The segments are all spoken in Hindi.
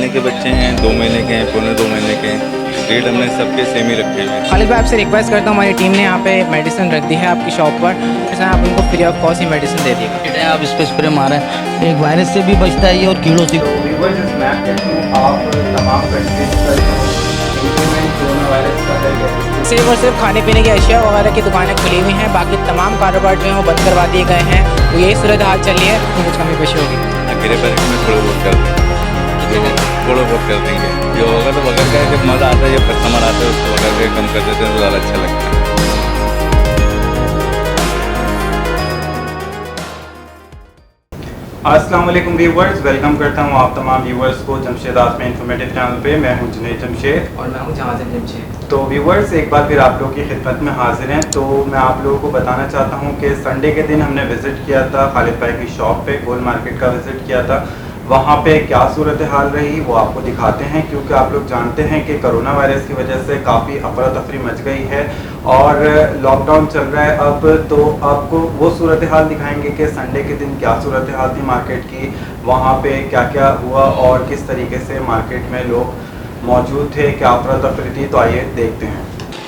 महीने के बच्चे हैं, 2 महीने के हैं, पौने 2 महीने के हैं। रेट हमने सबके सेम ही रखे हैं। खालिद भाई आपसे रिक्वेस्ट करता हूँ, हमारी टीम ने यहाँ पे मेडिसिन रख दी है आपकी शॉप पर, जैसे आप उनको फ्री ऑफ कॉस्ट ही मेडिसिन दे दिए। आप इस पर स्प्रे मारें, एक वायरस से भी बचता है ये और कीड़ों से। सिर्फ और सिर्फ खाने पीने की अशिया वगैरह की दुकानें खुली हुई हैं, बाकी तमाम कारोबार जो हैं वो बंद करवा दिए गए हैं। तो यही सूरत हाल चल रही है, तो कुछ कमी पेशी होगी। अकेले पैकेट में थोड़ा बहुत कर देंगे, थोड़ा बहुत कर देंगे। जो होगा तो बगल का जब मज़ा आता है, जब कस्टमर आता है उसको बगल के कम कर देते हैं तो ज़्यादा अच्छा लगता है। अस्सलाम वालेकुम व्यूवर्स, वेलकम करता हूँ आप तमाम व्यूवर्स को जमशेद आसमी इंफॉर्मेटिव चैनल पे। मैं हूँ जुनैद जमशेद और मैं हूँ जहाज़िब जमशेद। तो व्यूवर्स एक बार फिर आप लोगों की खिदमत में हाजिर हैं। तो मैं आप लोगों को बताना चाहता हूँ कि संडे के दिन हमने विज़िट किया था खालिद भाई की शॉप पे, गोल मार्केट का विज़िट किया था। वहाँ पे क्या सूरत हाल रही वो आपको दिखाते हैं, क्योंकि आप लोग जानते हैं कि कोरोना वायरस की वजह से काफ़ी अफरा तफरी मच गई है और लॉकडाउन चल रहा है अब। तो आपको वो सूरत हाल दिखाएंगे कि संडे के दिन क्या सूरत हाल थी मार्केट की, वहाँ पे क्या क्या हुआ और किस तरीके से मार्केट में लोग मौजूद थे, क्या अफरा तफरी थी। तो आइए देखते हैं।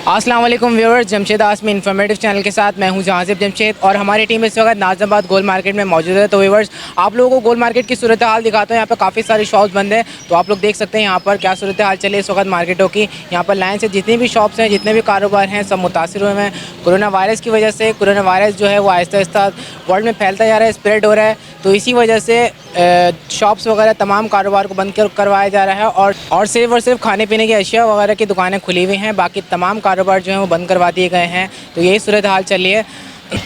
अस्सलाम वालेकुम व्यूअर्स, जमशेद आसमी इंफॉर्मेटिव चैनल के साथ मैं हूं जहाज़िब जमशेद और हमारी टीम इस वक्त नाज़िमाबाद गोल मार्केट में मौजूद है। तो व्यूअर्स आप लोगों को गोल मार्केट की सूरत हाल दिखाता हूं। यहाँ पर काफ़ी सारी शॉप्स बंद हैं, तो आप लोग देख सकते हैं यहाँ पर क्या सूरत हाल चले इस वक्त मार्केटों की। यहाँ पर लाइन से जितनी भी शॉप्स हैं, जितने भी कारोबार हैं, सब मुतासिर हुए हैं कोरोना वायरस की वजह से। कोरोना वायरस जो है वो आहिस्ता आहिस्ता वर्ल्ड में फैलता जा रहा है, स्प्रेड हो रहा है। तो इसी वजह से शॉप्स वगैरह तमाम कारोबार को बंद करवाया जा रहा है और सिर्फ खाने पीने की अशिया वगैरह की दुकानें खुली हुई हैं, बाकी तमाम कारोबार जो हैं वो बंद करवा दिए गए हैं। तो यही सूरत हाल चल रही है।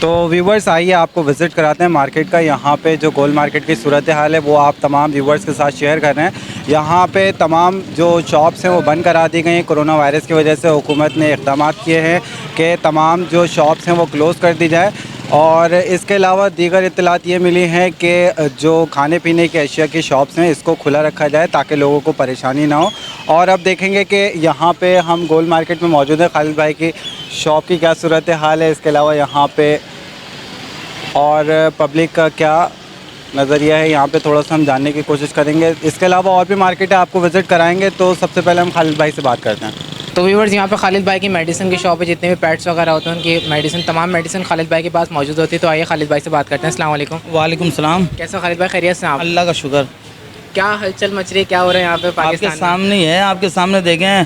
तो व्यूवर्स आइए आपको विज़िट कराते हैं मार्केट का। यहाँ पे जो गोल मार्केट की सूरत हाल है वो आप तमाम व्यूवर्स के साथ शेयर कर रहे हैं। यहाँ पे तमाम जो शॉप्स हैं वो बंद करा दी गई हैं। कोरोना वायरस की वजह से हुकूमत ने इक़दाम किए हैं कि तमाम जो शॉप्स हैं वो क्लोज़ कर दी जाए। और इसके अलावा दीगर इत्तलात ये मिली हैं कि जो खाने पीने की अशिया की शॉप्स हैं इसको खुला रखा जाए ताकि लोगों को परेशानी ना हो। और अब देखेंगे कि यहाँ पे हम गोल मार्केट में मौजूद हैं, खालिद भाई की शॉप की क्या सूरत हाल है। इसके अलावा यहाँ पे और पब्लिक का क्या नज़रिया है, यहाँ पे थोड़ा सा हम जानने की कोशिश करेंगे। इसके अलावा और भी मार्केट है, आपको विज़िट कराएंगे। तो सबसे पहले हम खालिद भाई से बात करते हैं। तो व्यूअर्स यहाँ पे खालिद भाई की मेडिसिन की शॉप है, जितने भी पेट्स वगैरह होते हैं उनकी मेडिसिन, तमाम मेडिसिन खालिद भाई के पास मौजूद होती है। तो आइए खालिद भाई से बात करते हैं। अस्सलाम वालेकुम। वालेकुम सलाम। कैसे खालिद भाई, खैरियत से आप? अल्लाह का शुक्र। क्या हलचल मच रही है, क्या हो रहा है यहाँ पे पाकिस्तान आपके सामने ही है, आपके सामने देखें,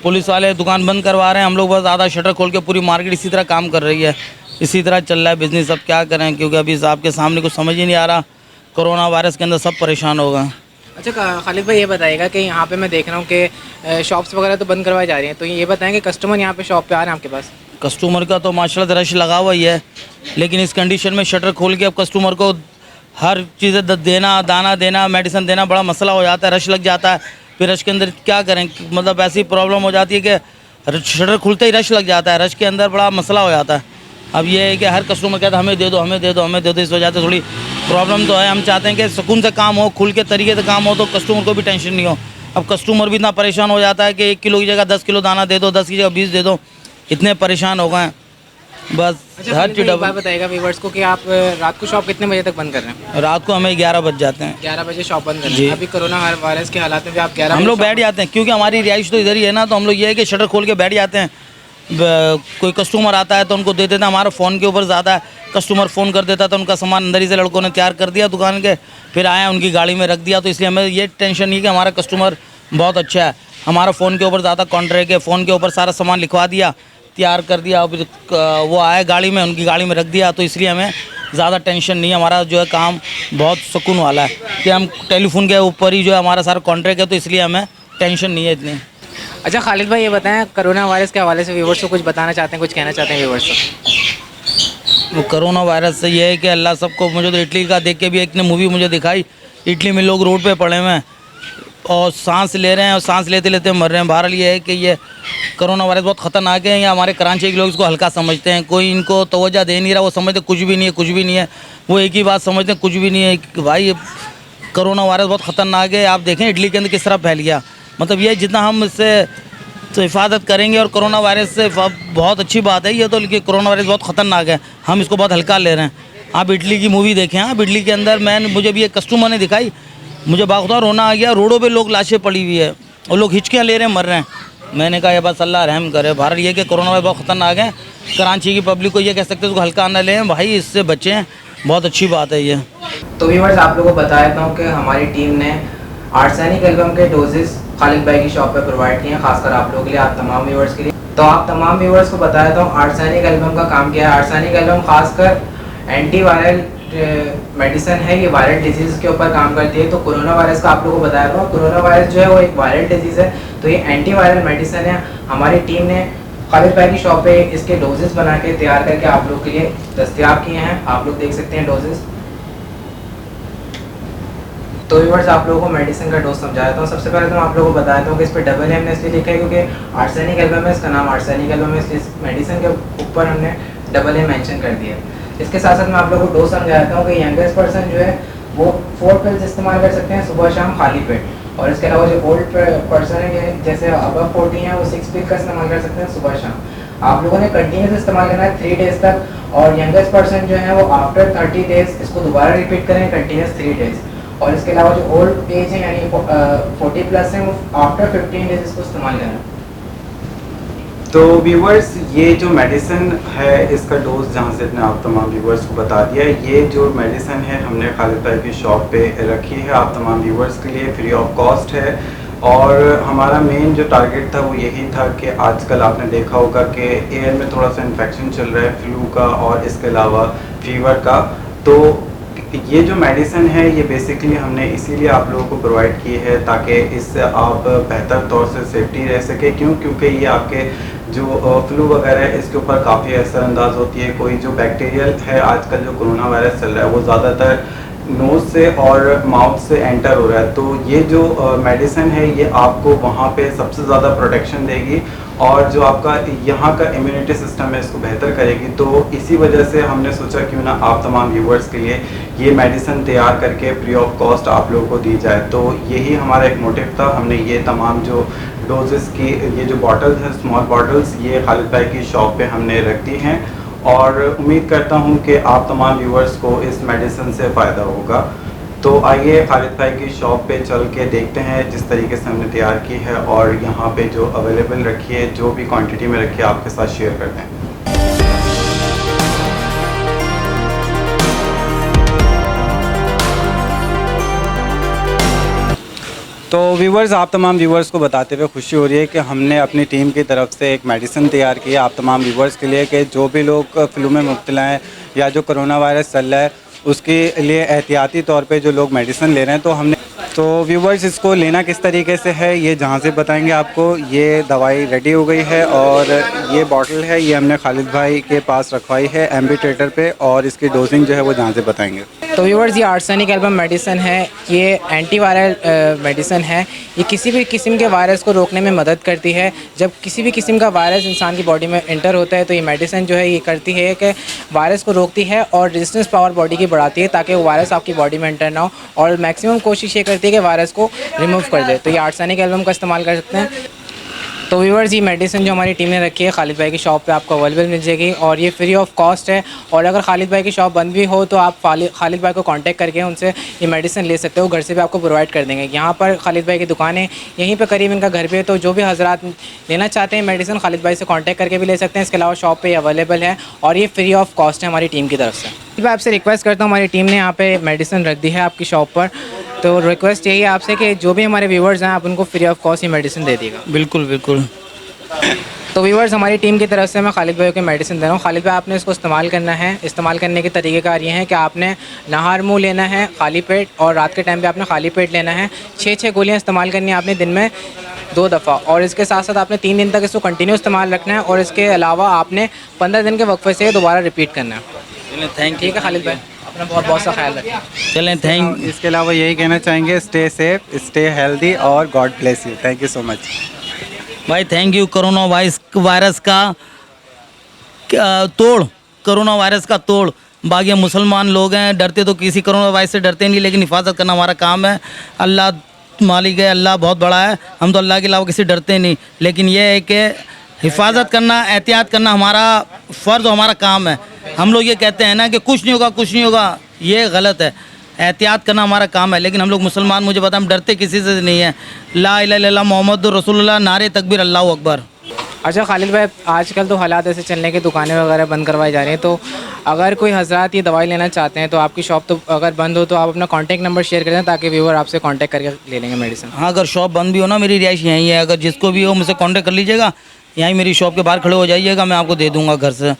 पुलिस वाले दुकान बंद करवा रहे हैं। हम लोग बस आधा शटर खोल के पूरी मार्केट इसी तरह काम कर रही है, इसी तरह चल रहा है बिज़नेस। अब क्या करें, क्योंकि अभी आपके सामने कुछ समझ ही नहीं आ रहा। कोरोना वायरस के अंदर सब परेशान हो गए। अच्छा खालिद भाई ये बताइएगा कि यहाँ पे मैं देख रहा हूँ कि शॉप्स वगैरह तो बंद करवाई जा रही हैं, तो ये बताएं कि कस्टमर यहाँ पे शॉप पे आ रहे हैं आपके पास? कस्टमर का तो माशाल्लाह रश लगा हुआ ही है, लेकिन इस कंडीशन में शटर खोल के अब कस्टमर को हर चीज़ें देना, दाना देना, मेडिसिन देना बड़ा मसला हो जाता है। रश लग जाता है, फिर रश के अंदर क्या करें, मतलब ऐसी प्रॉब्लम हो जाती है कि शटर खुलते ही रश लग जाता है। रश के अंदर बड़ा मसला हो जाता है। अब ये है कि हर कस्टमर कहता है हमें दे दो, हमें दे दो, हमें दे दो। इस वजह से थोड़ी प्रॉब्लम तो है। हम चाहते हैं कि सुकून से काम हो, खुल के तरीके से काम हो, तो कस्टमर को भी टेंशन नहीं हो। अब कस्टमर भी इतना परेशान हो जाता है कि 1 किलो की जगह 10 किलो दाना दे दो, 10 की जगह 20 दे दो, इतने परेशान हो गए बस। अच्छा हर चीज़ बात बताइएगा व्यूअर्स को कि आप रात को शॉप कितने बजे तक बंद कर रहे हैं? रात को हमें 11 बज जाते हैं। 11 बजे शॉप बंद कर रहे हैं। अभी कोरोना वायरस के हालात में भी आप 11 हम लोग बैठ जाते हैं, क्योंकि हमारी रिहाइश तो इधर ही है ना। तो हम लोग ये है कि शटर खोल के बैठ जाते हैं। कोई कस्टमर आता है तो उनको दे देता है। हमारा फ़ोन के ऊपर ज़्यादा है, कस्टमर फ़ोन कर देता है तो उनका सामान अंदर ही से लड़कों ने तैयार कर दिया दुकान के, फिर आया उनकी गाड़ी में रख दिया। तो इसलिए हमें ये टेंशन नहीं कि हमारा कस्टमर बहुत अच्छा है। हमारा फ़ोन के ऊपर ज़्यादा कॉन्ट्रैक्ट है, फ़ोन के ऊपर सारा सामान लिखवा दिया, तैयार कर दिया, वो आए गाड़ी में, उनकी गाड़ी में रख दिया। तो इसलिए हमें ज़्यादा टेंशन नहीं है। हमारा जो है काम बहुत सुकून वाला है कि हम टेलीफोन के ऊपर ही जो है हमारा सारा कॉन्ट्रैक्ट है, तो इसलिए हमें टेंशन नहीं है इतनी। अच्छा खालिद भाई ये बताएं, कोरोना वायरस के हवाले से व्यूवर्स को कुछ बताना चाहते हैं, कुछ कहना चाहते हैं व्यूवर्स को? वो कोरोना वायरस से ये है कि अल्लाह सबको, मुझे तो इटली का देख के भी एक ने मूवी मुझे दिखाई, इटली में लोग रोड पे पड़े हुए हैं और सांस ले रहे हैं और सांस लेते लेते मर रहे हैं। बहरहाल ये है कि ये कोरोना वायरस बहुत ख़तरनाक है। या हमारे कराची के लोग इसको हल्का समझते हैं, कोई इनको तवज्जो दे नहीं रहा। वो समझते कुछ भी नहीं है, कुछ भी नहीं है। वो एक ही बात समझते हैं, कुछ भी नहीं है। भाई ये कोरोना वायरस बहुत ख़तरनाक है। आप देखें इटली के अंदर किस तरह फैल गया। मतलब ये जितना हम इससे तो हिफाजत करेंगे और कोरोना वायरस से बहुत अच्छी बात है ये तो, लेकिन कोरोना वायरस बहुत ख़तरनाक है, हम इसको बहुत हल्का ले रहे हैं। आप इटली की मूवी देखें, आप इटली के अंदर मुझे भी एक कस्टमर ने दिखाई मुझे बाखुदा रोना आ गया। रोडों पे लोग लाशें पड़ी हुई है और लोग हिचकियाँ ले रहे हैं, मर रहे हैं। मैंने कहा ये बस अल्लाह रहम करे। भारत ये कि कोरोना वायरस बहुत ख़तरनाक है। कराची की पब्लिक को ये कह सकते हैं उसको हल्का ना लें भाई, इससे बचें। बहुत अच्छी बात है ये। तो व्यूअर्स आप लोगों को बता देता हूँ कि हमारी टीम ने आर्सेनिक एल्बम के डोजेस खालिद भाई की शॉप पर प्रोवाइड किए हैं, खासकर आप लोगों के लिए, आप तमाम व्यूअर्स के लिए। तो आप तमाम व्यूअर्स को बता देता हूँ आर्सेनिक एल्बम का काम क्या है। आर्सेनिक एल्बम खासकर एंटीवायरल मेडिसिन है, ये वायरल डिजीज़ के ऊपर काम करती है। तो कोरोना वायरस का आप लोगों को बताया था, कोरोना वायरस जो है वो एक वायरल डिजीज़ है, तो ये एंटीवायरल मेडिसिन है। हमारी टीम ने खालिद भाई की शॉप पे इसके डोजेस बना के तैयार करके आप लोग के लिए दस्तयाब किए हैं। आप लोग देख सकते हैं डोजेस। तो व्यूअर्स आप लोगों को मेडिसिन का डोज समझा देता हूँ। सबसे पहले तो मैं आप लोगों को बताता हूँ कि इस पर डबल एम ने इसलिए लिखा है क्योंकि आर्सेनिक एल्बम है, इसका नाम आर्सेनिक एल्बम है, इसलिए इस मेडिसिन के ऊपर हमने डबल एम मेंशन कर दिया है। इसके साथ साथ मैं आप लोगों को डोज समझाता हूँ कि यंगेस्ट पर्सन जो है वो 4 पिल्स इस्तेमाल कर सकते हैं सुबह शाम खाली पेट। और इसके अलावा जो ओल्ड पर्सन है जैसे अबव 40 है वो 6 पिल का इस्तेमाल कर सकते हैं सुबह शाम। आप लोगों ने कंटिन्यूस इस्तेमाल करना है 3 डेज तक। और यंगेस्ट पर्सन जो है वो आफ्टर 30 डेज इसको दोबारा रिपीट करें कंटिन्यूस 3 डेज। और इसके अलावा जो ओल्ड एज है यानी 40 प्लस है वो आफ्टर 15 डेज इसको इस्तेमाल करें। तो व्यूवर्स ये जो मेडिसिन है इसका डोज जहाँ से अपने आप तमाम व्यूवर्स को बता दिया है। ये जो मेडिसिन है हमने खालिद भाई की शॉप पे रखी है आप तमाम व्यूवर्स के लिए, फ्री ऑफ कॉस्ट है। और हमारा मेन जो टारगेट था वो यही था कि आजकल आपने देखा होगा कि एयर में थोड़ा सा इन्फेक्शन चल रहा है फ्लू का और इसके अलावा फीवर का। तो ये जो मेडिसिन है ये बेसिकली हमने इसीलिए आप लोगों को प्रोवाइड की है ताकि इससे आप बेहतर तौर से सेफ्टी रह सके। क्योंकि ये आपके जो फ्लू वगैरह है इसके ऊपर काफ़ी असरअंदाज होती है। कोई जो बैक्टीरियल है आजकल जो कोरोना वायरस चल रहा है वो ज़्यादातर नोज़ से और माउथ से एंटर हो रहा है। तो ये जो मेडिसिन है ये आपको वहाँ पे सबसे ज़्यादा प्रोटेक्शन देगी और जो आपका यहाँ का इम्यूनिटी सिस्टम है इसको बेहतर करेगी। तो इसी वजह से हमने सोचा क्यों ना आप तमाम व्यूवर्स के लिए ये मेडिसिन तैयार करके फ्री ऑफ कॉस्ट आप लोगों को दी जाए। तो यही हमारा एक मोटिव था। हमने ये तमाम जो डोजेस की ये जो बॉटल्स हैं स्मॉल बॉटल्स ये खालिद भाई की शॉप पे हमने रख दी हैं और उम्मीद करता हूँ कि आप तमाम व्यूवर्स को इस मेडिसिन से फ़ायदा होगा। तो आइए खालिद भाई की शॉप पे चल के देखते हैं जिस तरीके से हमने तैयार की है और यहाँ पे जो अवेलेबल रखी है जो भी क्वांटिटी में रखी है आपके साथ शेयर करते हैं। तो व्यूवर्स आप तमाम व्यूवर्स को बताते हुए खुशी हो रही है कि हमने अपनी टीम की तरफ से एक मेडिसिन तैयार की है आप तमाम व्यूवर्स के लिए कि जो भी लोग फ्लू में मुब्तला हैं या जो कोरोना वायरस चल रहा है उसके लिए एहतियाती तौर पे जो लोग मेडिसिन ले रहे हैं। तो हमने तो व्यूवर्स इसको लेना किस तरीके से है ये जहाँ से बताएंगे आपको। ये दवाई रेडी हो गई है और ये बॉटल है ये हमने खालिद भाई के पास रखवाई है एम्बीट्रेटर पे और इसकी डोजिंग जो है वो जहाँ से बताएंगे। तो व्यूअर्स ये आर्सेनिक एल्बम मेडिसिन है, ये एंटीवायरल मेडिसिन है। ये किसी भी किस्म के वायरस को रोकने में मदद करती है। जब किसी भी किस्म का वायरस इंसान की बॉडी में एंटर होता है तो ये मेडिसिन जो है ये करती है कि वायरस को रोकती है और रेजिस्टेंस पावर बॉडी की बढ़ाती है ताकि वो वायरस आपकी बॉडी में एंटर ना हो और मैक्सिमम कोशिश ये करती है कि वायरस को रिमूव कर दे। तो ये आर्सेनिक एल्बम का इस्तेमाल कर सकते हैं। तो व्यूअर्स ये मेडिसिन जो हमारी टीम ने रखी है खालिद भाई की शॉप पे आपको अवेलेबल मिल जाएगी और ये फ्री ऑफ कॉस्ट है। और अगर खालिद भाई की शॉप बंद भी हो तो आप खालिद भाई को कांटेक्ट करके उनसे ये मेडिसिन ले सकते हो, घर से भी आपको प्रोवाइड कर देंगे। यहाँ पर खालिद भाई की दुकान है, यहीं पे करीब इनका घर पे है। तो जो भी हजरात लेना चाहते हैं मेडिसिन खालिद भाई से कॉन्टैक्ट करके भी ले सकते हैं। इसके अलावा शॉप पर अवेलेबल है और ये फ्री ऑफ कॉस्ट है हमारी टीम की तरफ से। मैं आपसे रिक्वेस्ट करता हूँ, हमारी टीम ने यहाँ पर मेडिसिन रख दी है आपकी शॉप पर, तो रिक्वेस्ट यही है आपसे कि जो भी हमारे व्यूवर्स हैं आप उनको फ्री ऑफ कॉस्ट ये मेडिसिन दे दीजिएगा। बिल्कुल बिल्कुल। तो व्यूवर्स हमारी टीम की तरफ से मैं खालिद भाई को मेडिसिन दे रहा हूँ। खालिद भाई आपने इसको इस्तेमाल करना है। इस्तेमाल करने के तरीक़ेकार ये हैं कि आपने नहार मुँह लेना है खाली पेट और रात के टाइम पे आपने खाली पेट लेना है। 6 गोलियाँ इस्तेमाल करनी है आपने दिन में 2 दफ़ा और इसके साथ साथ आपने 3 दिन तक इसको कंटिन्यू इस्तेमाल रखना है और इसके अलावा आपने 15 दिन के वक्फे से दोबारा रिपीट करना है। थैंक ठीक है खालिद भाई, अपना बहुत बहुत सा ख्याल रखें। चलें थैंक। इसके अलावा यही कहना चाहेंगे स्टे सेफ स्टे हेल्दी और God bless you. Thank you so much भाई, थैंक यू। कोरोना वायरस का तोड़, कोरोना वायरस का तोड़। बाकी हम मुसलमान लोग हैं, डरते तो किसी कोरोना वायरस से डरते नहीं, लेकिन हिफाजत करना हमारा काम है। अल्लाह मालिक है, अल्लाह बहुत बड़ा है, हम तो अल्लाह के अलावा किसी डरते नहीं। लेकिन यह है कि हिफाजत करना, एहतियात करना हमारा फ़र्ज़, हमारा काम है। हम लोग ये कहते हैं ना कि कुछ नहीं होगा कुछ नहीं होगा, ये गलत है। एहतियात करना हमारा काम है, लेकिन हम लोग मुसलमान, मुझे पता, हम डरते किसी से नहीं है। ला इलाहा इल्लल्लाह मोहम्मद रसूलुल्लाह, नारे तकबीर, अल्लाह अकबर। अच्छा खालिद भाई, आजकल तो हालात ऐसे चल रहे हैं कि दुकानें वगैरह बंद करवाई जा रही हैं, तो अगर कोई हजरात ये दवाई लेना चाहते हैं तो आपकी शॉप तो अगर बंद हो तो आप अपना कॉन्टैक्ट नंबर शेयर कर दें ताकि व्यूअर आपसे कॉन्टैक्ट करके ले लेंगे मेडिसिन। हाँ, अगर शॉप बंद भी हो ना, मेरी रिहाइश यहीं है, अगर जिसको भी हो मुझसे कांटेक्ट कर लीजिएगा, यहीं मेरी शॉप के बाहर खड़े हो जाइएगा, मैं आपको दे दूंगा घर से।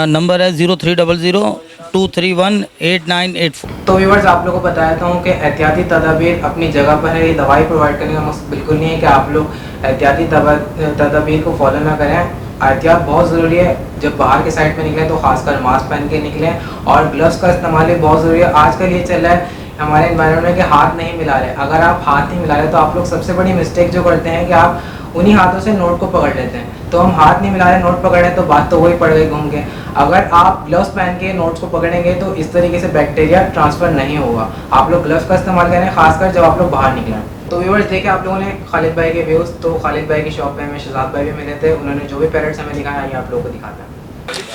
नंबर है 0300-231-8984। तो व्यूअर्स, आप लोगों को बताता हूँ कि एहतियाती तदाबीर अपनी जगह पर है। ये दवाई प्रोवाइड करने का मकसद बिल्कुल नहीं है कि आप लोग एहतियाती तदाबीर को फॉलो ना करें। एहतियात बहुत ज़रूरी है। जब बाहर के साइड में निकलें तो खासकर मास्क पहन के निकलें और ग्लव्स का इस्तेमाल भी बहुत ज़रूरी है। आजकल ये चल रहा है हमारे एनवायरनमेंट में कि हाथ नहीं मिला रहे। अगर आप हाथ नहीं मिला रहे तो आप लोग सबसे बड़ी मिस्टेक जो करते हैं कि आप उन्हीं हाथों से नोट को पकड़ लेते हैं। तो हम हाथ नहीं मिला रहे, नोट पकड़ रहे हैं, तो बात तो वही पड़ गई घूम के। अगर आप ग्लव्स पहन के नोट्स को पकड़ेंगे तो इस तरीके से बैक्टीरिया ट्रांसफ़र नहीं होगा। आप लोग ग्लव्स का इस्तेमाल करें, खासकर जब आप लोग बाहर निकलें। तो व्यूअर्स, देखे आप लोगों ने खालिद भाई के व्यूज़। तो खालिद भाई की शॉप पे हमें शहजाद भाई भी मिले थे, उन्होंने जो भी पैरेट्स हमें दिखाया ये आप लोगों को दिखाते हैं।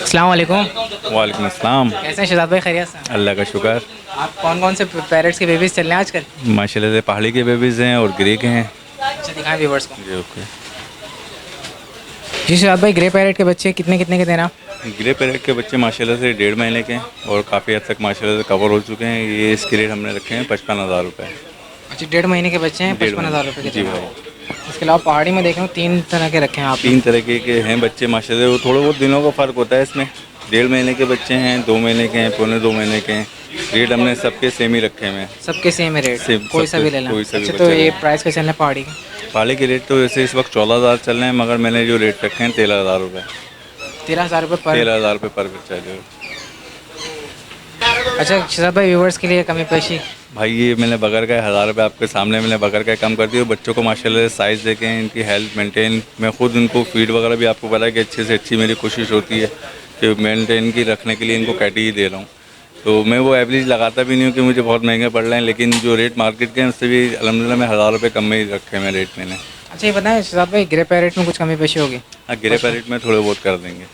अस्सलाम वालेकुम। वालेकुम अस्सलाम। कैसे हैं शहजाद भाई, खैरियत से? अल्लाह का शुक्र। आप कौन कौन से पैरेट्स के बेबीज़ चल रहे हैं आजकल? माशाल्लाह से पहाड़ी के बेबीज़ हैं और ग्रे के हैं। अच्छा, दिखाएं व्यूअर्स को। जी ओके। जी शहजाद भाई, ग्रे पैरेट के बच्चे कितने कितने के देना? ग्रे पैरेट के बच्चे माशाल्लाह से 1.5 महीने के हैं और काफ़ी हद तक माशाल्लाह से कवर हो चुके हैं। ये इसके रेट हमने रखे हैं 55,000 रुपये। अच्छा, 1.5 महीने के बच्चे हैं, 55,000 रुपये के। जी भाई। इसके अलावा पहाड़ी में देख रहा हूँ 3 तरह के रखे हैं आप। 3 तरीके के हैं बच्चे माशाल्लाह से। वो थोड़ा बहुत दिनों का फ़र्क होता है इसमें। 1.5 महीने के बच्चे हैं, 2 महीने के हैं, 2.25 महीने के हैं। रेट हमने सबके सेम ही रखे हैं। सबके सेम है रेट, सेम, कोई सा सबके, भी ले लें। कोई सा भी अच्छा, बच्चा तो ले ये लें। प्राइस का चल रहा है पहाड़ी के? पहाड़ी के रेट तो वैसे इस वक्त 14,000 चल रहे हैं, मगर मैंने जो रेट रखे हैं 13,000 रुपये। 13,000 रुपये पर? 13,000 रुपये पर बच्चा जो। अच्छा शहजाद भाई, व्यूवर्स के लिए कमी पेशी? भाई ये मैंने बगर का 1,000 रुपये आपके सामने मैंने बगर का कम कर दिया। बच्चों को माशाल्लाह से साइज़ देखें, इनकी हेल्थ मेंटेन, मैं खुद इनको फीड वगैरह भी आपको पता है कि अच्छे से अच्छी मेरी कोशिश होती है कि मेंटेन की रखने के लिए इनको कैटी ही दे रहा हूँ। तो मैं वो एवरेज लगाता भी नहीं हूँ कि मुझे बहुत महंगे पड़ रहे हैं, लेकिन जो रेट मार्केट के हैं उससे भी अल्हम्दुलिल्लाह मैं 1,000 रुपये कम में ही रखे हैं रेट मैंने। अच्छा, ये बताएं शहजाद भाई, ग्रे पैरेट में कुछ कमी पेशी होगी? हाँ, ग्रे पैरेट में थोड़े बहुत कर देंगे,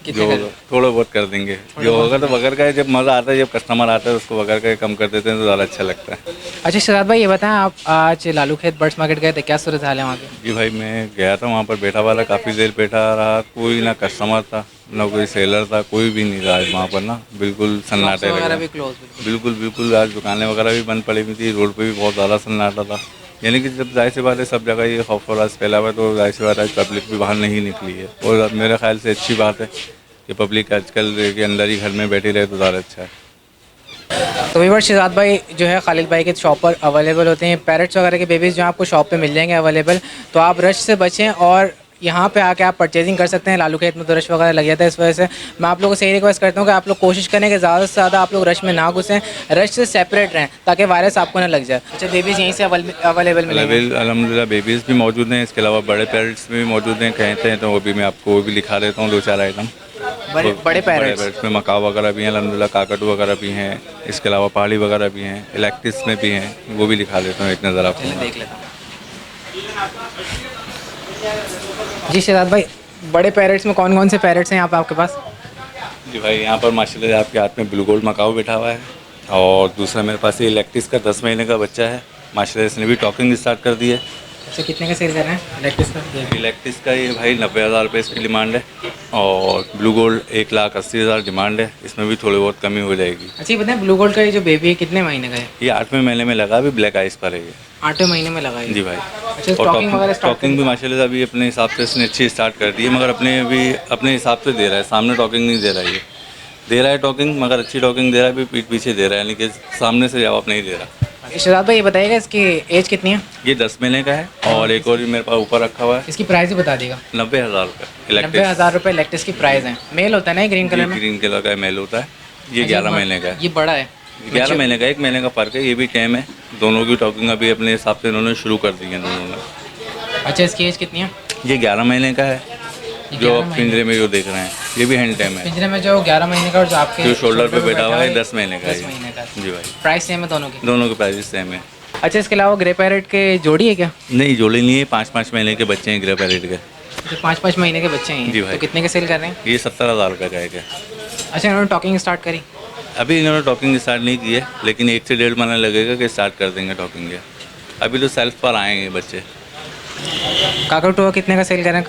कितने जो कर? होगा थोड़ा बहुत कर देंगे। जो होगा तो बगर का है, जब मज़ा आता है, जब कस्टमर आता है उसको बगर का कम कर देते हैं तो ज़्यादा अच्छा लगता है। अच्छा शहजाद भाई, ये बताएं आप आज लालू खेत बर्ड्स मार्केट गए थे, क्या सूरत हाल है वहाँ की? जी भाई, मैं गया था वहाँ पर, बैठा वाला काफ़ी देर बैठा रहा, कोई ना कस्टमर था ना कोई सेलर था, कोई भी नहीं रहा वहाँ पर ना, बिल्कुल सन्नाटे वगैरह लगा। भी क्लोज? बिल्कुल आज दुकानें वगैरह भी बंद पड़ी हुई थी, रोड पे भी बहुत ज़्यादा सन्नाटा था। यानी कि जब जाहिर सी बात है सब जगह ये खौफ और फैला हुआ है, तो जाहिर सी बात है पब्लिक भी बाहर नहीं निकली है। और मेरे ख्याल से अच्छी बात है कि पब्लिक आजकल के अंदर ही घर में बैठी रहे तो ज़्यादा अच्छा है। तो व्यूअर्स, शहजाद भाई जो है खालिद भाई के शॉप पर अवेलेबल होते हैं पैरेट्स वगैरह के बेबीज़, जो आपको शॉप पे मिल जाएंगे अवेलेबल। तो आप रश से बचें और यहाँ पे आके आप परचेजिंग कर सकते हैं। लालू खेत में तो रश वगैरह लग जाता है, इस वजह से मैं आप लोगों से यही रिक्वेस्ट करता हूँ कि आप लोग कोशिश करें कि ज़्यादा से ज़्यादा आप लोग रश में ना घुसें, रश से सेपरेट रहें ताकि वायरस आपको ना लग जाए। अच्छा, बेबीज़ यहीं से अवेलेबल मिलेंगे? अल्हम्दुलिल्लाह बेबीज़ भी मौजूद हैं, इसके अलावा बड़े पैरेट्स भी मौजूद हैं। कहते हैं तो वो भी मैं आपको वो भी लिखा देता हूँ 2-4 आइटम। बड़े पैरेट्स में मकाऊ वगैरह भी हैं, अल्हम्दुलिल्लाह काकटू वगैरह भी हैं, इसके अलावा पहाड़ी वगैरह भी हैं, इलेक्ट्रिस में भी हैं, वो भी लिखा देता हूँ एक नज़र आपको। देख लेता हूँ। जी शहजाद भाई, बड़े पैरेट्स में कौन कौन से पैरेट्स हैं यहाँ पे आपके पास? जी भाई, यहाँ पर माशाल्लाह से आपके हाथ में ब्लू गोल्ड मकाऊ बैठा हुआ है और दूसरा मेरे पास ये इलेक्ट्रिस का 10 महीने का बच्चा है। माशाल्लाह इसने भी टॉकिंग स्टार्ट कर दी है। अच्छा, कितने का सेल कर रहे हैं इलेक्ट्रिस का? इलेक्ट्रिस का ये भाई 90,000 रुपये इसकी डिमांड है और ब्लू गोल्ड 1,80,000 डिमांड है। इसमें भी थोड़ी बहुत कमी हो जाएगी। अच्छा, ये बताएं ब्लू गोल्ड का ये जो बेबी है कितने महीने का है? ये 8वें महीने में लगा, अभी ब्लैक आइस पर है ये। 8वें महीने में लगा है? जी भाई। अच्छा, और टॉकिंग वगैरह स्टार्ट टॉकिंग भी माशाल्लाह से अभी अपने हिसाब से इसने अच्छी स्टार्ट कर दी है, मगर अपने हिसाब से दे रहा है। सामने टॉकिंग नहीं दे रहा है, ये दे रहा है टॉकिंग, मगर अच्छी टॉकिंग दे रहा है, भी पीठ पीछे दे रहा है, यानी कि सामने से जवाब नहीं दे रहा। शहजाद भाई, ये बताइएगा इसकी एज कितनी है? ये 10 महीने का है और एक और भी मेरे पास ऊपर रखा हुआ है। इसकी प्राइस ही बता दीजिएगा। 90,000 रुपये 90,000 रुपये इलेक्ट्रिस की प्राइस है। मेल होता है ना ग्रीन कलर में? ग्रीन कलर का मेल होता है। ये 11 महीने का है। ये बड़ा है? 11 महीने का, 1 महीने का फ़र्क है। ये भी टेम है। दोनों की टॉकिंग अभी अपने हिसाब से इन्होंने शुरू कर दी है दोनों ने। अच्छा, इसकी एज कितनी है? ये 11 महीने का है, जो आप पिंजरे में जो देख रहे हैं। ये भी हैंड टेम है। पिंजरे में जो 11 महीने का और जो आपके जो शोल्डर पे बैठा हुआ है 10 महीने का 10 है। महीने का। जी भाई, प्राइस सेम है दोनों की? दोनों के प्राइस सेम है। अच्छा, इसके अलावा ग्रे पैरेट के जोड़ी है क्या? नहीं, जोड़ी नहीं है। 5-5 महीने के बच्चे हैं ग्रे पैरेट के। जो 5-5 महीने के बच्चे हैं जी भाई। तो कितने के सेल कर रहे हैं? ये 70,000 का जाएगा। अच्छा, इन्होंने टॉकिंग स्टार्ट करी? अभी इन्होंने टॉकिंग स्टार्ट नहीं की है, लेकिन 1 से 1.5 महीना लगेगा कि स्टार्ट कर देंगे टॉकिंग ये। अभी तो सेल्फ पर आएंगे बच्चे। काकटुआ कितने का सेल करें?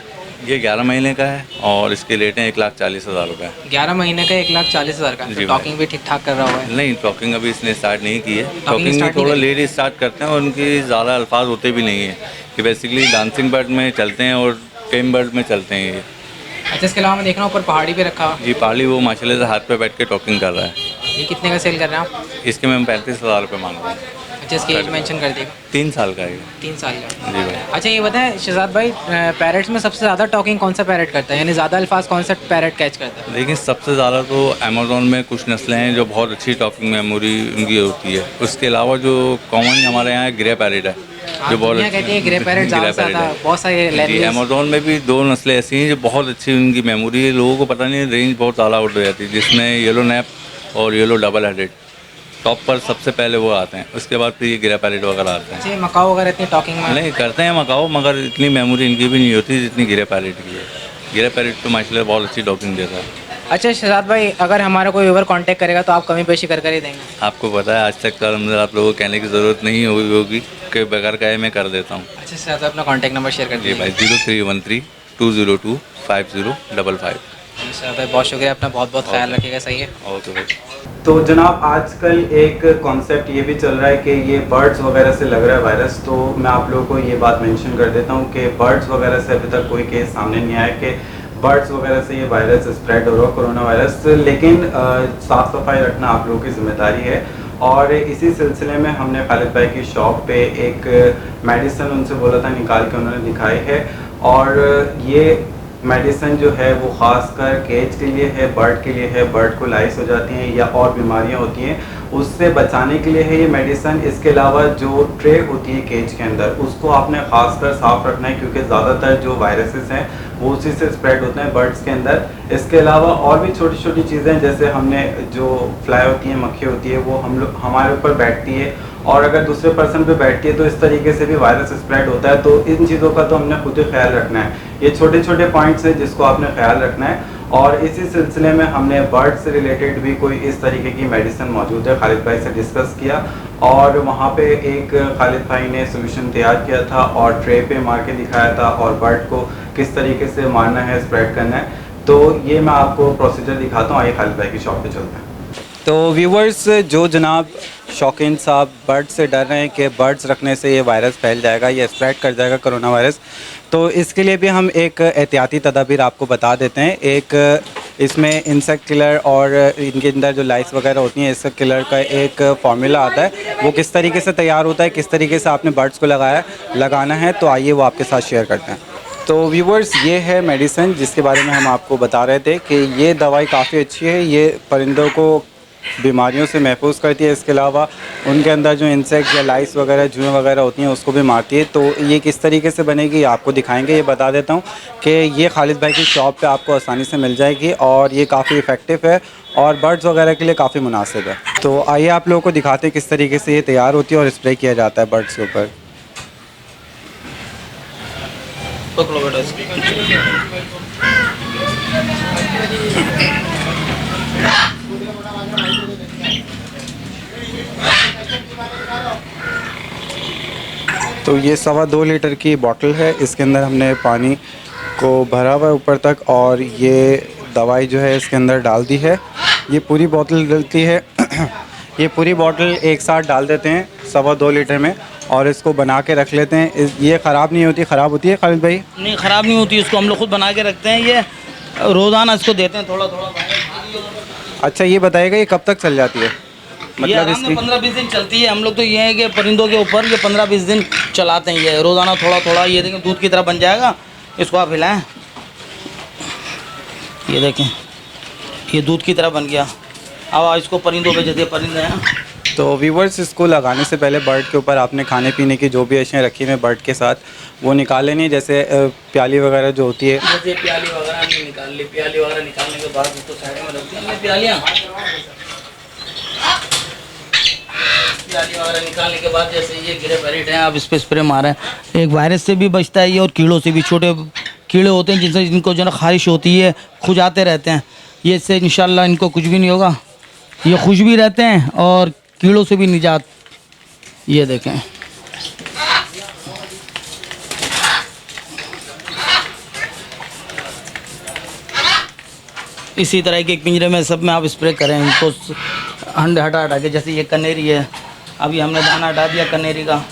ये 11 महीने का है और इसके रेट हैं 1,40,000 रुपये। 11 महीने का 1,40,000 का। जी तो भाई। टॉकिंग भी ठीक ठाक कर रहा हुआ है। नहीं, टॉकिंग अभी इसने स्टार्ट नहीं की है। टॉकिंग start थोड़ा नहीं लेट ही स्टार्ट करते हैं और उनकी ज़्यादा अल्फाज होते भी नहीं हैं कि बेसिकली डांसिंग बर्ड में चलते हैं और टेम बर्ड में चलते हैं ये। अच्छा, इसके अलावा मैं देख रहा हूँ ऊपर पहाड़ी पे रखा हुआ। जी, पहाड़ी वो माशाल्लाह से हाथ पे बैठ के टॉकिंग कर रहा है। ये कितने का सेल कर रहे हैं आप? इसके मैं 35,000 रुपये मांग रहा हूँ। अच्छा, इसकी एज मेंशन कर देगा। 3 साल का है ये। 3 साल का। जी भाई। अच्छा, ये बताएं शहजाद भाई, पैरेट्स में सबसे ज़्यादा टॉकिंग कौन सा पैरेट करता है, यानी ज़्यादा अल्फाज कौन सा पैरेट कैच करता है? लेकिन सबसे ज़्यादा तो अमेज़ॉन में कुछ नस्लें हैं जो बहुत अच्छी टॉकिंग मेमोरी उनकी होती है। उसके अलावा जो कॉमन हमारे यहाँ ग्रे पैरेट है जो बहुत दुनिया कहती है ग्रे पैरेट ज़्यादा से ज़्यादा, बहुत सारे जी। लैंग्वेज। अमेज़ॉन में भी 2 नस्लें ऐसी हैं जो बहुत अच्छी उनकी मेमोरी है। लोगों को पता नहीं, रेंज बहुत ज़्यादा आउट हो जाती है, जिसमें येलो नैप और येलो डबल हेडेड टॉप पर सबसे पहले वो आते हैं। उसके बाद फिर ये ग्रे पैरेट वगैरह आते हैं। अच्छा, मकाओ वगैरह इतनी टॉकिंग में नहीं करते हैं मकाओ, मगर इतनी मेमोरी इनकी भी नहीं होती जितनी गिरे पैरेट की है। गिरे पैरेट तो माशाल्लाह बहुत अच्छी टॉकिंग देता है। अच्छा शहजाद भाई, अगर हमारा कोई व्यूअर कांटेक्ट करेगा तो आप कमी पेशी कर ही देंगे? आपको पता है आज तक का अंदर आप लोगों को कहने की ज़रूरत नहीं हुई होगी कि बगैर कहे मैं कर देता हूँ। अच्छा शहजाद भाई, अपना कांटेक्ट नंबर शेयर कर जी दीजिए। भाई, 0313 202 5055। शहजाद भाई बहुत शुक्रिया, अपना बहुत बहुत ख्याल रखिएगा। सही है। ओके भाई। तो जनाब आजकल एक कॉन्सेप्ट ये भी चल रहा है कि ये बर्ड्स वगैरह से लग रहा है वायरस। तो मैं आप लोगों को ये बात मेंशन कर देता हूँ कि बर्ड्स वगैरह से अभी तक कोई केस सामने नहीं आया कि बर्ड्स वगैरह से ये वायरस स्प्रेड हो रहा है, कोरोना वायरस। लेकिन साफ़ सफाई रखना आप लोगों की ज़िम्मेदारी है। और इसी सिलसिले में हमने खालिद भाई की शॉप पे एक मेडिसिन उनसे बोला था, निकाल के उन्होंने दिखाई है। और ये मेडिसिन जो है वो ख़ासकर केज के लिए है, बर्ड के लिए है। बर्ड को लाइस हो जाती हैं या और बीमारियां होती हैं, उससे बचाने के लिए है ये मेडिसिन। इसके अलावा जो ट्रे होती है केज के अंदर, उसको आपने ख़ासकर साफ़ रखना है, क्योंकि ज़्यादातर जो वायरसेस हैं वो उसी से स्प्रेड होते हैं बर्ड्स के अंदर। इसके अलावा और भी छोटी छोटी चीज़ें, जैसे हमने जो फ्लाई होती है, मक्खी होती है, वो हमारे ऊपर बैठती है और अगर दूसरे पर्सन पे बैठती है तो इस तरीके से भी वायरस स्प्रेड होता है। तो इन चीज़ों का तो हमने खुद ही ख्याल रखना है। ये छोटे छोटे पॉइंट्स हैं जिसको आपने ख्याल रखना है। और इसी सिलसिले में हमने बर्ड से रिलेटेड भी कोई इस तरीके की मेडिसिन मौजूद है, खालिद भाई से डिस्कस किया और वहाँ पे एक खालिद भाई ने सोल्यूशन तैयार किया था और ट्रे पे मार के दिखाया था और बर्ड को किस तरीके से मारना है, स्प्रेड करना है। तो ये मैं आपको प्रोसीजर दिखाता हूँ। आइए खालिद भाई की शॉप पे चलते हैं। तो व्यूवर्स, जो जनाब शौकीन साहब बर्ड से डर रहे हैं कि बर्ड्स रखने से ये वायरस फैल जाएगा, ये स्प्रेड कर जाएगा कोरोना वायरस, तो इसके लिए भी हम एक एहतियाती तदाबीर आपको बता देते हैं। एक इसमें इंसेक्ट किलर और इनके अंदर जो लाइस वगैरह होती हैं, इंसेक्ट किलर का एक फार्मूला आता है। वो किस तरीके से तैयार होता है, किस तरीके से आपने बर्ड्स को लगाना है, तो आइए वो आपके साथ शेयर करते हैं। तो व्यूवर्स, ये है मेडिसिन जिसके बारे में हम आपको बता रहे थे कि ये दवाई काफ़ी अच्छी है। ये परिंदों को बीमारियों से महफूज करती है। इसके अलावा उनके अंदर जो इंसेक्ट या लाइस वगैरह, जुएँ वगैरह होती हैं, उसको भी मारती है। तो ये किस तरीके से बनेगी आपको दिखाएंगे। ये बता देता हूँ कि ये खालिद भाई की शॉप पे आपको आसानी से मिल जाएगी और ये काफ़ी इफ़ेक्टिव है और बर्ड्स वगैरह के लिए काफ़ी मुनासिब है। तो आइए आप लोगों को दिखाते हैं किस तरीके से ये तैयार होती है और स्प्रे किया जाता है बर्ड्स के ऊपर। तो ये 2.25 लीटर की बोतल है। इसके अंदर हमने पानी को भरा हुआ है ऊपर तक और ये दवाई जो है इसके अंदर डाल दी है। ये पूरी बोतल डलती है ये पूरी बोतल एक साथ डाल देते हैं 2.25 लीटर में और इसको बना के रख लेते हैं। ये ख़राब नहीं होती? ख़राब होती है खालिद भाई? नहीं, ख़राब नहीं होती। इसको हम लोग खुद बना के रखते हैं। ये रोज़ाना इसको देते हैं थोड़ा थोड़ा। अच्छा, ये बताइएगा ये कब तक चल जाती है? ये मतलब आराम से 15-20 दिन चलती है। हम लोग तो ये है कि परिंदों के ऊपर ये 15-20 दिन चलाते हैं। ये रोज़ाना थोड़ा थोड़ा, ये देखें दूध की तरह बन जाएगा। इसको आप हिलाएं, ये देखें ये दूध की तरह बन गया। अब इसको परिंदों पे जैसे परिंदे हैं। तो व्यूवर्स, इसको लगाने से पहले बर्ड के ऊपर आपने खाने पीने की जो भी अशियाँ रखी हुई बर्ड के साथ वो निकाल लेनी। जैसे प्याली वगैरह जो होती है, जैसे प्याली वगैरह हमने निकाल ली। प्याली वगैरह निकालने के बाद उसको साइड में रख दिया। प्यालियाँ वगैरह निकालने के बाद जैसे ये गिरे पैरेट हैं, आप इस पर स्प्रे मारें। एक वायरस से भी बचता है ये और कीड़ों से भी। छोटे कीड़े होते हैं जिनको जो ना खारिश होती है, खुजाते रहते हैं। ये इससे इंशाल्लाह इनको कुछ भी नहीं होगा। ये खुश भी रहते हैं और कीड़ों से भी निजात। ये देखें, इसी तरह के एक पिंजरे में सब में आप स्प्रे करें इनको अंडे हटा हटा के। जैसे ये कनेरी है, अभी हमने दाना हटा दिया कनेरी का।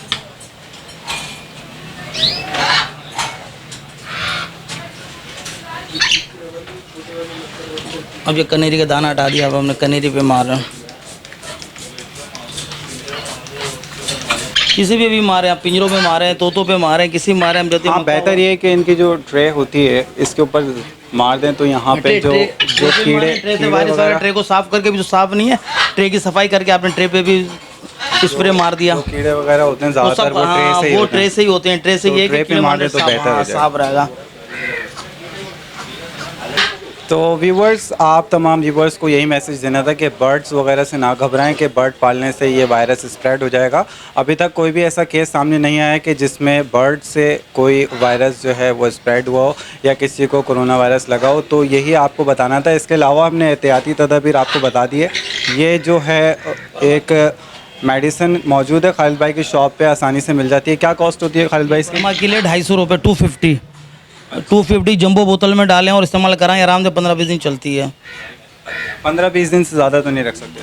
अब ये कनेरी का दाना हटा दिया, अब हमने कनेरी पे मार रहे हैं। किसी भी मारे, आप पिंजरों पे मारे हैं, तोतों पे मारे हैं, किसी मारे हम जैसे। हाँ, बेहतर ये है कि इनकी जो ट्रे होती है इसके ऊपर मार दें तो यहाँ पे जो कीड़े वायरस वाले ट्रे को साफ करके भी, जो साफ नहीं है ट्रे की सफाई करके आपने ट्रे पे भी स्प्रे मार दिया। कीड़े वगैरह होते हैं ज़्यादातर वो ट्रे से ही होते हैं। ट्रे से ही ट्रे पे मार दे तो बेहतर साफ रहेगा। तो व्यूवर्स, आप तमाम व्यूवर्स को यही मैसेज देना था कि बर्ड्स वगैरह से ना घबराएं कि बर्ड पालने से ये वायरस स्प्रेड हो जाएगा। अभी तक कोई भी ऐसा केस सामने नहीं आया कि जिसमें बर्ड से कोई वायरस जो है वो स्प्रेड हुआ हो या किसी को कोरोना वायरस लगा हो। तो यही आपको बताना था। इसके अलावा हमने एहतियाती तदाबीर आपको बता दिए। ये जो है एक मेडिसिन मौजूद है खालिद भाई की शॉप पे, आसानी से मिल जाती है। क्या कॉस्ट होती है खालिद भाई इसकी? के लिए 250 रुपये, 250 जंबो बोतल में डालें और इस्तेमाल कराएं, आराम से 15-20 दिन चलती है। 15-20 दिन से ज़्यादा तो नहीं रख सकते?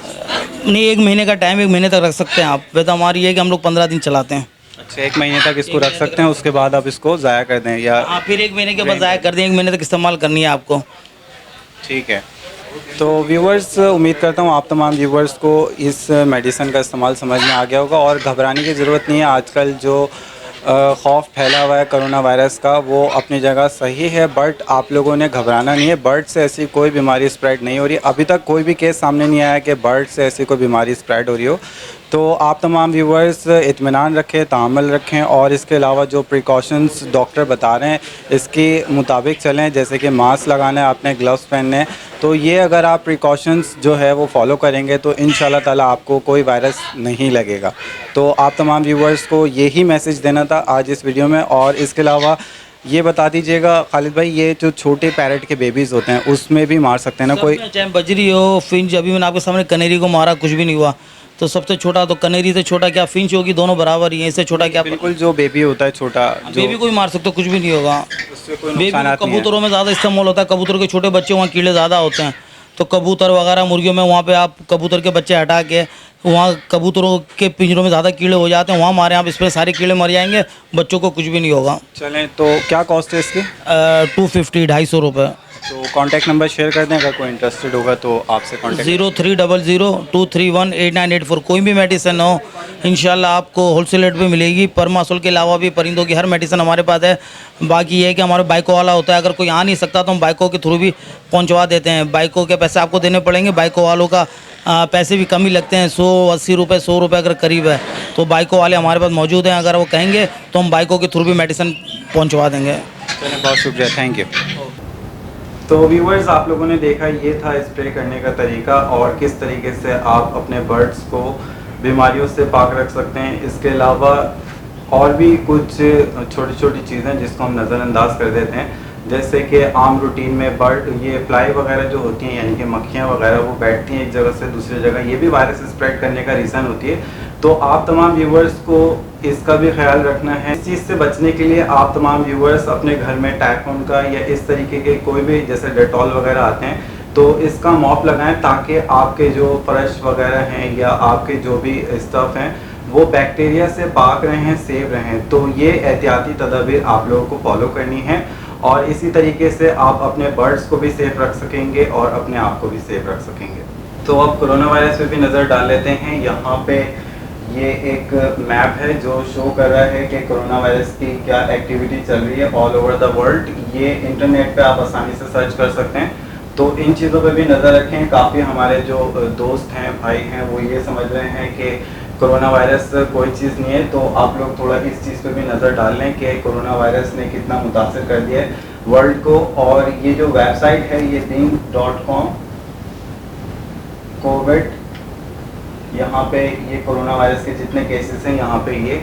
नहीं, 1 महीने का टाइम, 1 महीने तक रख सकते हैं आप। वैसे हमारी है कि हम लोग 15 दिन चलाते हैं। अच्छा, 1 महीने तक इसको रख सकते हैं, उसके बाद आप इसको ज़ाया कर दें या? हाँ, फिर 1 महीने के बाद ज़ाया कर दें। 1 महीने तक इस्तेमाल करनी है आपको। ठीक है। तो व्यूवर्स, उम्मीद करता हूँ आप तमाम व्यूवर्स को इस मेडिसिन का इस्तेमाल समझ में आ गया होगा और घबराने की ज़रूरत नहीं है। आजकल जो खौफ फैला हुआ है कोरोना वायरस का, वो अपनी जगह सही है, बट आप लोगों ने घबराना नहीं है। बर्ड से ऐसी कोई बीमारी स्प्रेड नहीं हो रही। अभी तक कोई भी केस सामने नहीं आया कि बर्ड से ऐसी कोई बीमारी स्प्रेड हो रही हो। तो आप तमाम व्यूवर्स इत्मीनान रखें, ताअम्मुल रखें और इसके अलावा जो प्रिकॉशंस डॉक्टर बता रहे हैं इसके मुताबिक चलें। जैसे कि मास्क लगाना है आपने, ग्लव्स पहनने हैं। तो ये अगर आप प्रिकॉशंस जो है वो फॉलो करेंगे तो इंशाल्लाह ताला आपको कोई वायरस नहीं लगेगा। तो आप तमाम व्यूवर्स को यही मैसेज देना था आज इस वीडियो में। और इसके अलावा ये बता दीजिएगा खालिद भाई, ये जो छोटे पैरट के बेबीज़ होते हैं उसमें भी मार सकते हैं ना कोई? चाहे बजरी हो, फिंच, अभी मैंने आपके सामने कनेरी को मारा, कुछ भी नहीं हुआ। तो सबसे छोटा तो कनेरी से छोटा क्या फिंच होगी, दोनों बराबर ही है। इससे छोटा क्या? बिल्कुल, जो बेबी होता है छोटा, बेबी को भी मार सकते हो, कुछ भी नहीं होगा। उससे कोई बेबी नुकसान नहीं है। कबूतरों में ज़्यादा इस्तेमाल होता है। कबूतर के छोटे बच्चे, वहाँ कीड़े ज़्यादा होते हैं। तो कबूतर वगैरह मुर्गियों में, वहाँ पे आप कबूतर के बच्चे हटा के वहाँ कबूतरों के पिंजरों में ज़्यादा कीड़े हो जाते हैं, वहाँ मारे आप, इस पर सारे कीड़े मर जाएंगे, बच्चों को कुछ भी नहीं होगा। चलें, तो क्या कॉस्ट है इसकी? 250, 250 रुपये। तो कांटेक्ट नंबर शेयर कर दें, अगर कोई इंटरेस्टेड होगा तो आपसे कांटेक्ट। 0300-231-8984। कोई भी मेडिसिन हो इंशाल्लाह आपको होलसेल रेट पे मिलेगी। परमासोल के अलावा भी परिंदों की हर मेडिसिन हमारे पास है। बाकी ये है कि हमारे बाइकों वाला होता है, अगर कोई आ नहीं सकता तो हम बाइकों के थ्रू भी पहुंचवा देते हैं। बाइकों के पैसे आपको देने पड़ेंगे, बाइकों वालों का पैसे भी कम ही लगते हैं, 180 रुपये, 100 रुपये अगर करीब है। तो बाइकों वाले हमारे पास मौजूद हैं, अगर वो कहेंगे तो हम बाइकों के थ्रू भी मेडिसिन पहुँचवा देंगे। चलें, बहुत शुक्रिया, थैंक यू। तो व्यूवर्स, आप लोगों ने देखा ये था स्प्रे करने का तरीका और किस तरीके से आप अपने बर्ड्स को बीमारियों से पाक रख सकते हैं। इसके अलावा और भी कुछ छोटी छोटी चीज़ें जिसको हम नज़रअंदाज कर देते हैं, जैसे कि आम रूटीन में बर्ड, ये फ्लाई वगैरह जो होती हैं, यानी कि मक्खियाँ वगैरह, वो बैठती हैं एक जगह से दूसरी जगह, ये भी वायरस स्प्रेड करने का रीज़न होती है। तो आप तमाम व्यूवर्स को इसका भी ख्याल रखना है। इस चीज़ से बचने के लिए आप तमाम व्यूवर्स अपने घर में टैकोन का या इस तरीके के कोई भी, जैसे डेटॉल वगैरह आते हैं, तो इसका मॉप लगाएं ताकि आपके जो फर्श वगैरह हैं या आपके जो भी स्टफ़ हैं वो बैक्टीरिया से पाक रहें, सेफ रहें। तो ये एहतियाती तदाबीर आप लोगों को फॉलो करनी है और इसी तरीके से आप अपने बर्ड्स को भी सेफ रख सकेंगे और अपने आप को भी सेफ रख सकेंगे। तो अब कोरोना वायरस पे भी नज़र डाल लेते हैं। यहाँ पे ये एक मैप है जो शो कर रहा है कि कोरोना वायरस की क्या एक्टिविटी चल रही है ऑल ओवर द वर्ल्ड। ये इंटरनेट पे आप आसानी से सर्च कर सकते हैं। तो इन चीज़ों पे भी नज़र रखें। काफ़ी हमारे जो दोस्त हैं, भाई हैं, वो ये समझ रहे हैं कि कोरोना वायरस कोई चीज़ नहीं है। तो आप लोग थोड़ा इस चीज़ पे भी नज़र डाल लें कि कोरोना वायरस ने कितना मुतासर कर दिया है वर्ल्ड को। और ये जो वेबसाइट है, ये bing.com कोविड, यहाँ पे ये कोरोना वायरस के जितने केसेस हैं यहाँ पे ये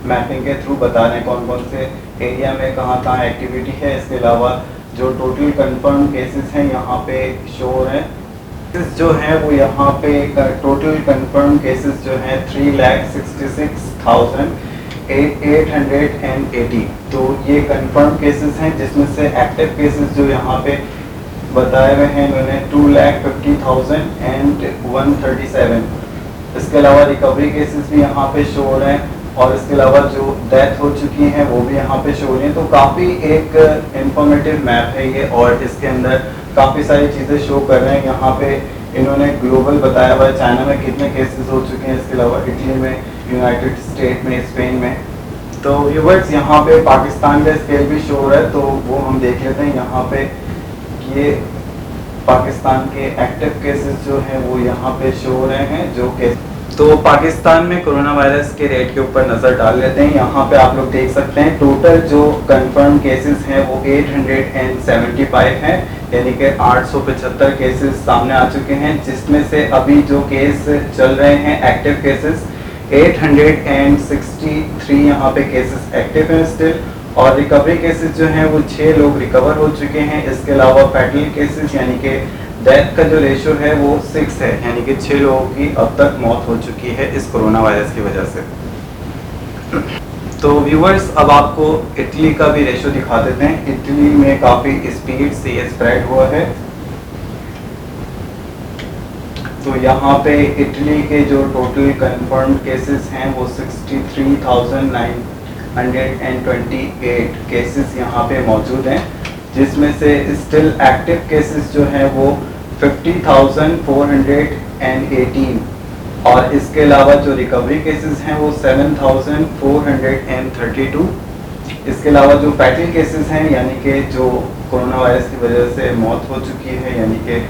मैपिंग के थ्रू बता रहे हैं कौन कौन से एरिया में कहाँ कहाँ एक्टिविटी है। इसके अलावा जो टोटल कंफर्म केसेस हैं यहाँ पे शो हैं केसेस जो हैं वो यहाँ पे टोटल कंफर्म केसेस जो हैं 3,66,880। तो ये कंफर्म केसेस हैं, जिसमें से एक्टिव केसेस जो यहाँ पे बताए हुए हैं इन्होंने 2,50,137। इसके अलावा रिकवरी केसेस भी यहाँ पे शो हो रहे हैं, और इसके अलावा जो डेथ हो चुकी हैं वो भी यहाँ पे शो हो रही हैं। तो काफ़ी एक इंफॉर्मेटिव मैप है ये, और इसके अंदर काफ़ी सारी चीज़ें शो कर रहे हैं। यहाँ पे इन्होंने ग्लोबल बताया हुआ है, चाइना में कितने केसेस हो चुके हैं, इसके अलावा इटली में, यूनाइटेड स्टेट में, स्पेन में। तो व्यूअर्स यहाँ पे पाकिस्तान का स्केल भी शो हो रहा है, तो वो हम देख लेते हैं। यहाँ पे ये पाकिस्तान के एक्टिव केसेस जो हैं वो यहाँ पे शो हो रहे हैं, जो केस। तो पाकिस्तान में कोरोना वायरस के रेट के ऊपर नज़र डाल लेते हैं। यहाँ पे आप लोग देख सकते हैं टोटल जो कंफर्म केसेस हैं वो 875 हैं, यानी कि 875 केसेस सामने आ चुके हैं, जिसमें से अभी जो केस चल रहे हैं एक्टिव केसेस 863 यहाँ पे केसेस एक्टिव हैं स्टिल, और रिकवरी केसेस जो हैं वो 6 लोग रिकवर हो चुके हैं। इसके अलावा फैटल केसेस यानी कि डेथ का जो रेशो है वो 6 है, यानी कि 6 लोगों की अब तक मौत हो चुकी है इस कोरोना वायरस की वजह से। तो व्यूअर्स अब आपको इटली का भी रेशो दिखा देते हैं। इटली में काफ़ी स्पीड से ये स्प्रेड हुआ है। तो यहाँ पे इटली के जो टोटल कंफर्म केसेस हैं वो 63,928 केसेस यहाँ पे मौजूद हैं, जिसमें से स्टिल एक्टिव केसेस जो हैं वो 50,418, और इसके अलावा जो रिकवरी केसेस हैं वो 7,432। इसके अलावा जो फैटल केसेस हैं, यानी कि जो कोरोना वायरस की वजह से मौत हो चुकी है, यानी कि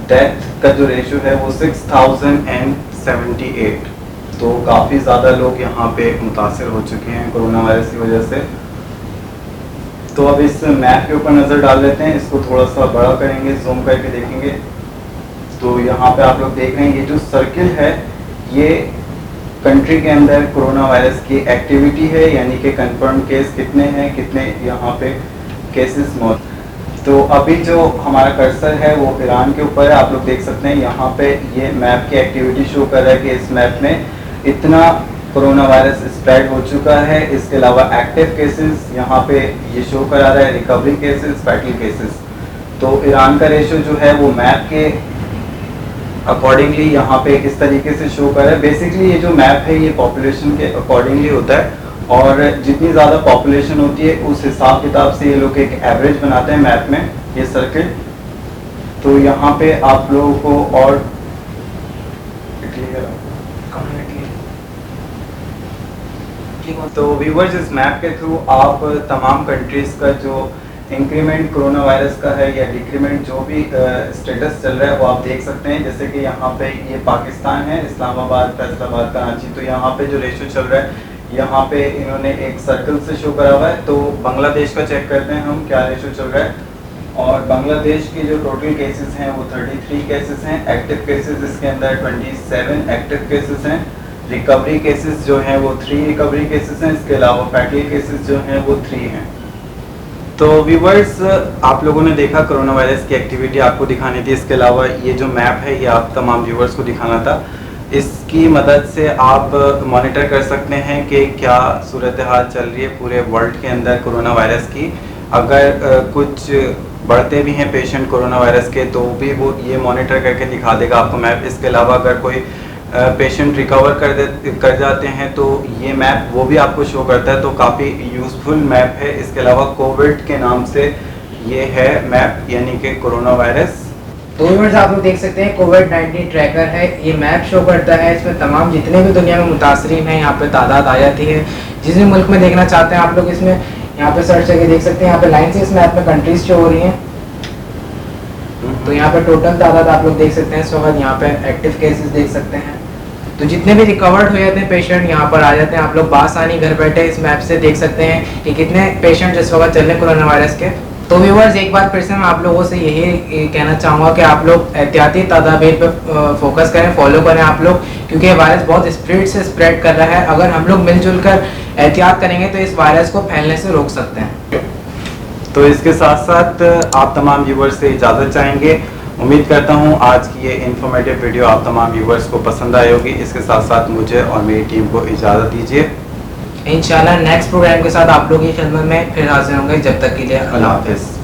डेथ का जो रेशो है वो 6,078। तो काफ़ी ज़्यादा लोग यहाँ पे मुतासर हो चुके हैं कोरोना वायरस की वजह से। तो अब इस मैप के ऊपर नज़र डाल लेते हैं, इसको थोड़ा सा बड़ा करेंगे, जूम करके देखेंगे। तो यहाँ पे आप लोग देख रहे हैं ये जो सर्किल है ये कंट्री के अंदर कोरोना वायरस की एक्टिविटी है, यानी कि कंफर्म केस कितने हैं, कितने यहाँ पे केसेस मौजूद। तो अभी जो हमारा कर्सर है वो ईरान के ऊपर है, आप लोग देख सकते हैं यहाँ पे ये मैप की एक्टिविटी शो कर रहा है कि इस मैप में इतना कोरोना वायरस स्प्रेड हो चुका है। इसके अलावा एक्टिव केसेस यहाँ पे ये शो करा रहा है, रिकवरी केसेस, फैटल केसेस। तो ईरान का रेशो जो है वो मैप के अकॉर्डिंगली यहाँ पे इस तरीके से शो कर रहा है। बेसिकली ये जो मैप है ये पॉपुलेशन के अकॉर्डिंगली होता है, और जितनी ज़्यादा पॉपुलेशन होती है उस हिसाब किताब से ये लोग एक एवरेज बनाते हैं मैप में, ये सर्किल। तो यहाँ पे आप लोगों को और तो व्यूवर्स इस मैप के थ्रू आप तमाम कंट्रीज़ का जो इंक्रीमेंट कोरोना वायरस का है या डिक्रीमेंट जो भी स्टेटस चल रहा है वो आप देख सकते हैं। जैसे कि यहाँ पे ये पाकिस्तान है, इस्लामाबाद, फैसलाबाद, कराची। तो यहाँ पे जो रेशो चल रहा है यहाँ पे इन्होंने एक सर्कल से शो करा हुआ है। तो बांग्लादेश का चेक करते हैं हम क्या रेशो चल रहा है। और बांग्लादेश की जो टोटल केसेस हैं वो 33 केसेस हैं, एक्टिव केसेस इसके अंदर 27 एक्टिव केसेस हैं, रिकवरी केसेस जो हैं वो 3 रिकवरी केसेस हैं, इसके अलावा फैटल केसेस जो हैं वो 3 हैं। तो व्यूवर्स आप लोगों ने देखा कोरोना वायरस की एक्टिविटी आपको दिखानी थी। इसके अलावा ये जो मैप है ये आप तमाम व्यूवर्स को दिखाना था। इसकी मदद से आप मॉनिटर कर सकते हैं कि क्या सूरत हाल चल रही है पूरे वर्ल्ड के अंदर कोरोना वायरस की। अगर कुछ बढ़ते भी हैं पेशेंट कोरोना वायरस के तो भी वो ये मॉनिटर करके दिखा देगा आपको मैप। इसके अलावा अगर कोई पेशेंट रिकवर कर जाते हैं तो ये मैप वो भी आपको शो करता है। तो काफ़ी यूज़फुल मैप है। इसके अलावा कोविड के नाम से ये है मैप, यानी कि कोरोना वायरस। तो व्यूअर्स आप लोग देख सकते हैं कोविड-19 ट्रैकर है, ये मैप शो करता है। इसमें तमाम जितने भी दुनिया में मुतासरीन हैं यहाँ पे तादाद आ जाती है। जिस भी मुल्क में देखना चाहते हैं आप लोग इसमें यहाँ पे सर्च करके देख सकते हैं। यहाँ पे लाइन से इस मैप में कंट्रीज शो हो रही हैं। तो यहाँ पे टोटल तादाद आप लोग देख सकते हैं इस वक्त। यहाँ पे एक्टिव केसेस देख सकते हैं। तो जितने भी रिकवर्ड हो जाते हैं पेशेंट यहाँ पर आ जाते हैं। आप लोग बासानी घर बैठे इस मैप से देख सकते हैं कि कितने पेशेंट इस वक्त चल रहे हैं कोरोना वायरस के। तो व्यूअर्स एक बार फिर से मैं आप लोगों से यही कहना चाहूँगा कि आप लोग एहतियाती तदाबीर पे फोकस करें, फॉलो करें आप लोग, क्योंकि ये वायरस बहुत स्पीड से स्प्रेड कर रहा है। अगर हम लोग मिलजुल कर एहतियात करेंगे तो इस वायरस को फैलने से रोक सकते हैं। तो इसके साथ साथ आप तमाम व्यूवर्स से इजाज़त चाहेंगे। उम्मीद करता हूँ आज की ये इन्फॉर्मेटिव वीडियो आप तमाम व्यूवर्स को पसंद आई होगी। इसके साथ साथ मुझे और मेरी टीम को इजाज़त दीजिए। इंशाल्लाह नेक्स्ट प्रोग्राम के साथ आप लोगों की खिदमत में फिर हाजिर होंगे। जब तक के लिए अल्लाह हाफ़िज़।